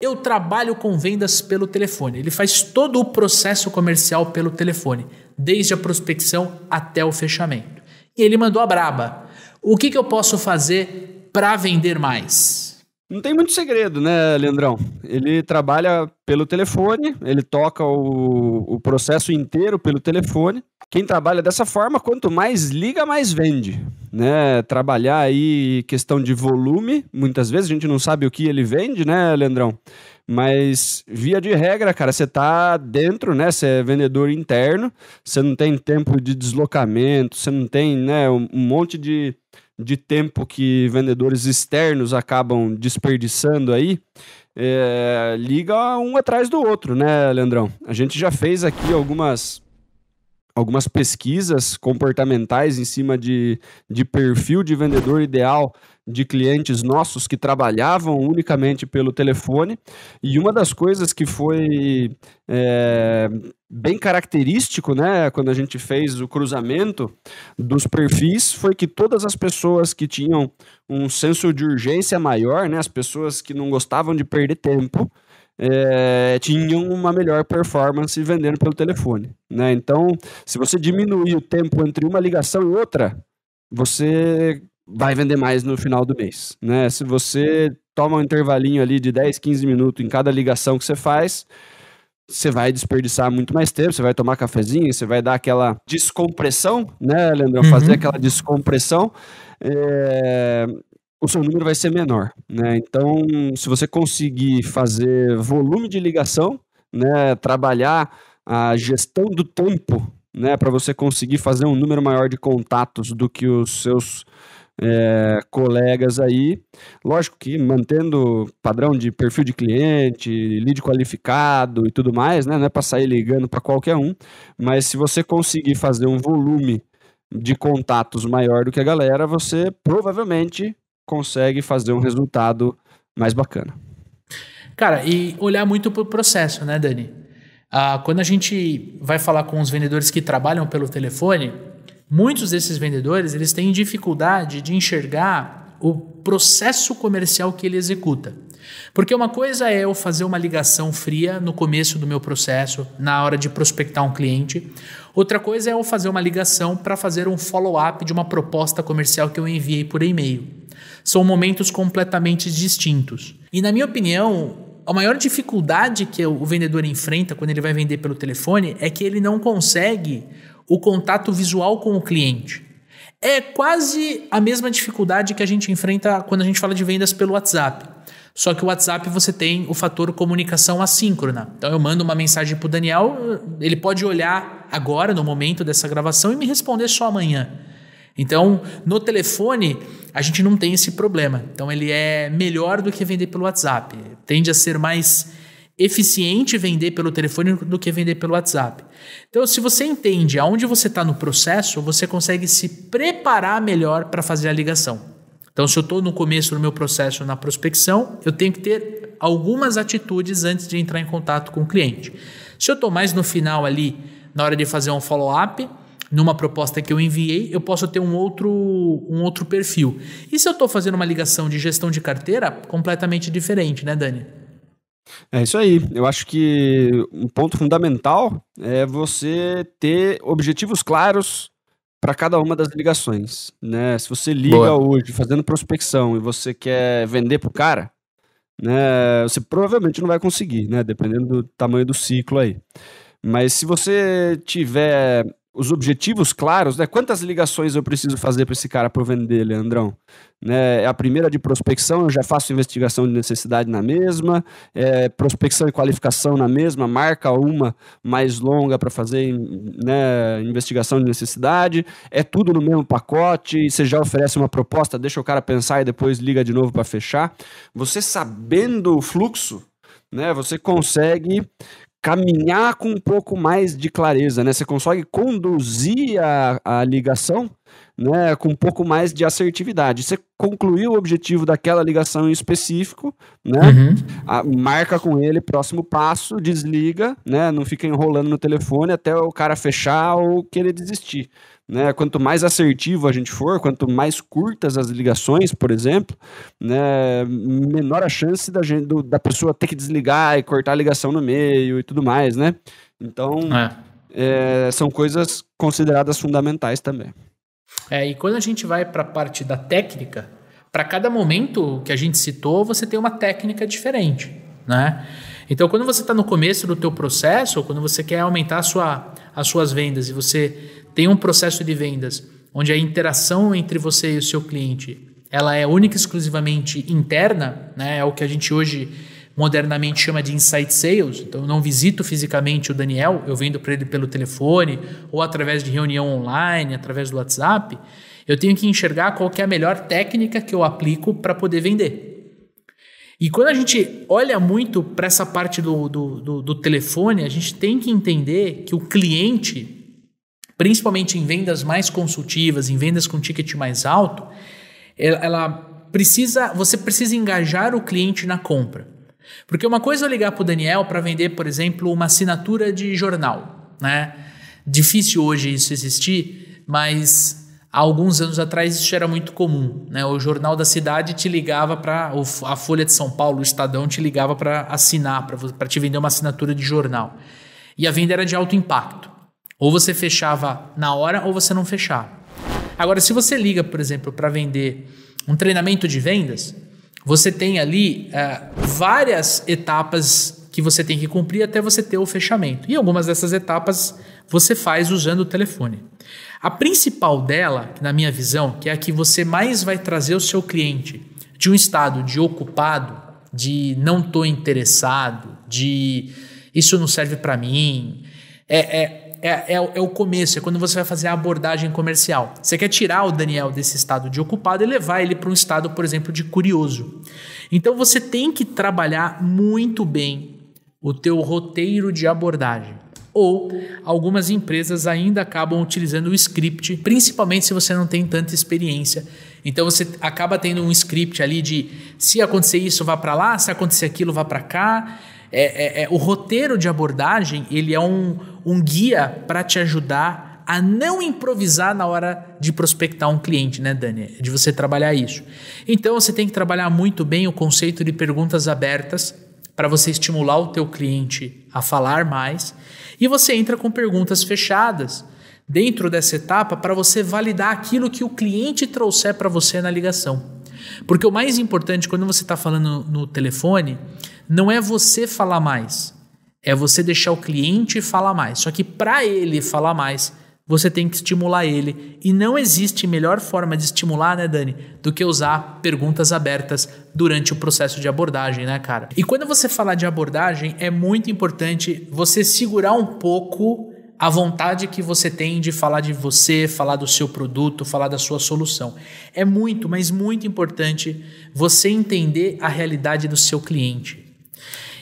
eu trabalho com vendas pelo telefone. Ele faz todo o processo comercial pelo telefone, desde a prospecção até o fechamento. E ele mandou a braba. O que eu posso fazer para vender mais? Não tem muito segredo, né, Leandrão? Ele trabalha pelo telefone, ele toca o processo inteiro pelo telefone. Quem trabalha dessa forma, quanto mais liga, mais vende, né? Trabalhar aí questão de volume, muitas vezes a gente não sabe o que ele vende, né, Leandrão? Mas, via de regra, cara, você tá dentro, né? Você é vendedor interno, você não tem tempo de deslocamento, você não tem, né, um monte de tempo que vendedores externos acabam desperdiçando aí, liga um atrás do outro, né, Leandrão? A gente já fez aqui algumas pesquisas comportamentais em cima de perfil de vendedor ideal de clientes nossos que trabalhavam unicamente pelo telefone, e uma das coisas que foi bem característico, né, quando a gente fez o cruzamento dos perfis, foi que todas as pessoas que tinham um senso de urgência maior, né, as pessoas que não gostavam de perder tempo, tinham uma melhor performance vendendo pelo telefone, né? Então, se você diminuir o tempo entre uma ligação e outra, você vai vender mais no final do mês, né? Se você toma um intervalinho ali de 10, 15 minutos em cada ligação que você faz, você vai desperdiçar muito mais tempo, você vai tomar cafezinho, você vai dar aquela descompressão, né, Leandrão? Fazer aquela descompressão, o seu número vai ser menor, né? Então, se você conseguir fazer volume de ligação, né, trabalhar a gestão do tempo, né, para você conseguir fazer um número maior de contatos do que os seus colegas aí, lógico que mantendo padrão de perfil de cliente, lead qualificado e tudo mais, né, não é para sair ligando para qualquer um, mas se você conseguir fazer um volume de contatos maior do que a galera, você provavelmente consegue fazer um resultado mais bacana. Cara, e olhar muito pro processo, né, Dani? Quando a gente vai falar com os vendedores que trabalham pelo telefone, muitos desses vendedores, eles têm dificuldade de enxergar o processo comercial que ele executa. Porque uma coisa é eu fazer uma ligação fria no começo do meu processo, na hora de prospectar um cliente. Outra coisa é eu fazer uma ligação para fazer um follow-up de uma proposta comercial que eu enviei por e-mail. São momentos completamente distintos. E, na minha opinião, a maior dificuldade que o vendedor enfrenta quando ele vai vender pelo telefone é que ele não consegue o contato visual com o cliente. É quase a mesma dificuldade que a gente enfrenta quando a gente fala de vendas pelo WhatsApp. Só que o WhatsApp você tem o fator comunicação assíncrona. Então eu mando uma mensagem para o Daniel, ele pode olhar agora, no momento dessa gravação, e me responder só amanhã. Então, no telefone, a gente não tem esse problema. Então, ele é melhor do que vender pelo WhatsApp. Tende a ser mais eficiente vender pelo telefone do que vender pelo WhatsApp. Então, se você entende aonde você está no processo, você consegue se preparar melhor para fazer a ligação. Então, se eu estou no começo do meu processo na prospecção, eu tenho que ter algumas atitudes antes de entrar em contato com o cliente. Se eu estou mais no final ali, na hora de fazer um follow-up, numa proposta que eu enviei, eu posso ter um outro perfil. E se eu estou fazendo uma ligação de gestão de carteira, completamente diferente, né, Dani? É isso aí. Eu acho que um ponto fundamental é você ter objetivos claros para cada uma das ligações, né? Se você liga hoje fazendo prospecção e você quer vender pro cara, né, você provavelmente não vai conseguir, né? Dependendo do tamanho do ciclo aí. Mas se você tiver os objetivos claros, né? Quantas ligações eu preciso fazer para esse cara para eu vender, Leandrão? Né? A primeira de prospecção, eu já faço investigação de necessidade na mesma, prospecção e qualificação na mesma, marca uma mais longa para fazer, né, investigação de necessidade, é tudo no mesmo pacote, você já oferece uma proposta, deixa o cara pensar e depois liga de novo para fechar. Você sabendo o fluxo, né, você consegue caminhar com um pouco mais de clareza, né? Você consegue conduzir a ligação né, com um pouco mais de assertividade. Você concluiu o objetivo daquela ligação em específico, né, marca com ele próximo passo, desliga, né, não fica enrolando no telefone até o cara fechar ou querer desistir. Né, quanto mais assertivo a gente for, quanto mais curtas as ligações, por exemplo, né, menor a chance da pessoa ter que desligar e cortar a ligação no meio e tudo mais, né? Então, são coisas consideradas fundamentais também. E quando a gente vai para a parte da técnica, para cada momento que a gente citou, você tem uma técnica diferente, né? Então, quando você está no começo do teu processo, ou quando você quer aumentar as suas vendas e você tem um processo de vendas onde a interação entre você e o seu cliente ela é única e exclusivamente interna, né? É o que a gente hoje modernamente chama de inside sales. Então, eu não visito fisicamente o Daniel, eu vendo para ele pelo telefone ou através de reunião online, através do WhatsApp. Eu tenho que enxergar qual que é a melhor técnica que eu aplico para poder vender. E quando a gente olha muito para essa parte do telefone, a gente tem que entender que o cliente, principalmente em vendas mais consultivas, em vendas com ticket mais alto, você precisa engajar o cliente na compra. Porque uma coisa é eu ligar para o Daniel para vender, por exemplo, uma assinatura de jornal, né? Difícil hoje isso existir, mas há alguns anos atrás isso era muito comum, né? O Jornal da Cidade te ligava a Folha de São Paulo, o Estadão te ligava para assinar, para te vender uma assinatura de jornal. E a venda era de alto impacto. Ou você fechava na hora ou você não fechava. Agora, se você liga, por exemplo, para vender um treinamento de vendas, você tem ali várias etapas que você tem que cumprir até você ter o fechamento. E algumas dessas etapas você faz usando o telefone. A principal dela, na minha visão, que é a que você mais vai trazer o seu cliente de um estado de ocupado, de não estou interessado, de isso não serve para mim, é o começo, é quando você vai fazer a abordagem comercial. Você quer tirar o Daniel desse estado de ocupado e levar ele para um estado, por exemplo, de curioso. Então você tem que trabalhar muito bem o teu roteiro de abordagem. Ou algumas empresas ainda acabam utilizando o script, principalmente se você não tem tanta experiência. Então você acaba tendo um script ali de se acontecer isso, vá para lá, se acontecer aquilo, vá para cá. O roteiro de abordagem ele é um guia para te ajudar a não improvisar na hora de prospectar um cliente, né, Dani? De você trabalhar isso. Então você tem que trabalhar muito bem o conceito de perguntas abertas para você estimular o teu cliente a falar mais. E você entra com perguntas fechadas dentro dessa etapa para você validar aquilo que o cliente trouxer para você na ligação. Porque o mais importante quando você está falando no telefone não é você falar mais, é você deixar o cliente falar mais. Só que para ele falar mais, você tem que estimular ele. E não existe melhor forma de estimular, né, Dani, do que usar perguntas abertas durante o processo de abordagem, né, cara? E quando você falar de abordagem, é muito importante você segurar um pouco a vontade que você tem de falar de você, falar do seu produto, falar da sua solução. É muito, mas muito importante você entender a realidade do seu cliente.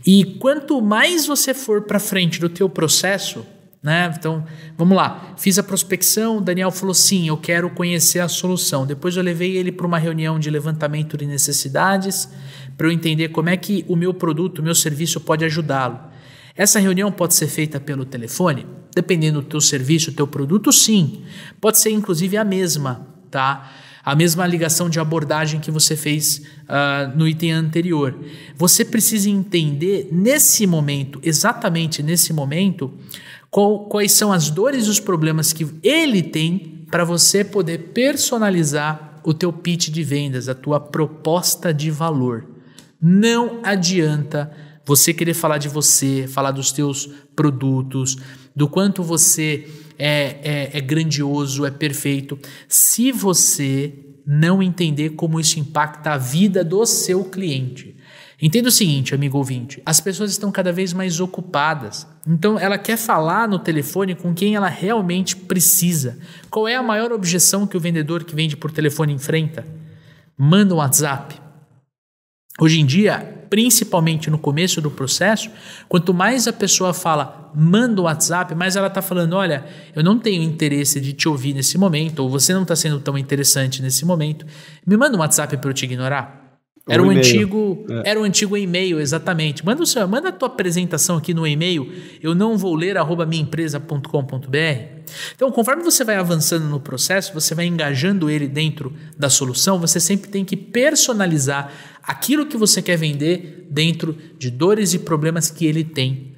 E quanto mais você for para frente do teu processo, né? Então, vamos lá. Fiz a prospecção, o Daniel falou sim, eu quero conhecer a solução. Depois eu levei ele para uma reunião de levantamento de necessidades para eu entender como é que o meu produto, o meu serviço pode ajudá-lo. Essa reunião pode ser feita pelo telefone? Dependendo do teu serviço, do teu produto, sim. Pode ser inclusive a mesma, tá? A mesma ligação de abordagem que você fez no item anterior. Você precisa entender nesse momento, exatamente nesse momento, quais são as dores e os problemas que ele tem para você poder personalizar o teu pitch de vendas, a tua proposta de valor. Não adianta você querer falar de você, falar dos teus produtos, do quanto você é grandioso, é perfeito, se você não entender como isso impacta a vida do seu cliente. Entenda o seguinte, amigo ouvinte, as pessoas estão cada vez mais ocupadas, então ela quer falar no telefone com quem ela realmente precisa. Qual é a maior objeção que o vendedor que vende por telefone enfrenta? Manda um WhatsApp. Hoje em dia, principalmente no começo do processo, quanto mais a pessoa fala, manda o WhatsApp, mais ela está falando, olha, eu não tenho interesse de te ouvir nesse momento, ou você não está sendo tão interessante nesse momento, me manda um WhatsApp para eu te ignorar. Era o antigo e-mail, exatamente. Manda a tua apresentação aqui no e-mail, eu não vou ler @minhaempresa.com.br. Então, conforme você vai avançando no processo, você vai engajando ele dentro da solução, você sempre tem que personalizar aquilo que você quer vender dentro de dores e problemas que ele tem.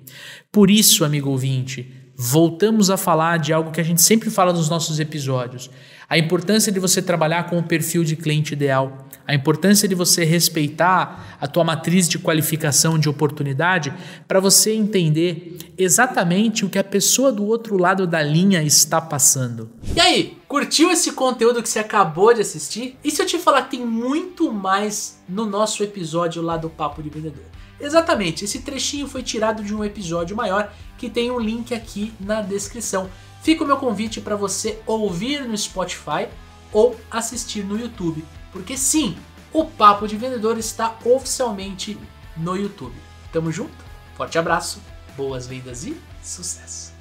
Por isso, amigo ouvinte, voltamos a falar de algo que a gente sempre fala nos nossos episódios. A importância de você trabalhar com o perfil de cliente ideal, a importância de você respeitar a tua matriz de qualificação de oportunidade para você entender exatamente o que a pessoa do outro lado da linha está passando. E aí, curtiu esse conteúdo que você acabou de assistir? E se eu te falar que tem muito mais no nosso episódio lá do Papo de Vendedor? Exatamente, esse trechinho foi tirado de um episódio maior que tem um link aqui na descrição. Fica o meu convite para você ouvir no Spotify ou assistir no YouTube. Porque sim, o Papo de Vendedor está oficialmente no YouTube. Tamo junto, forte abraço, boas vendas e sucesso!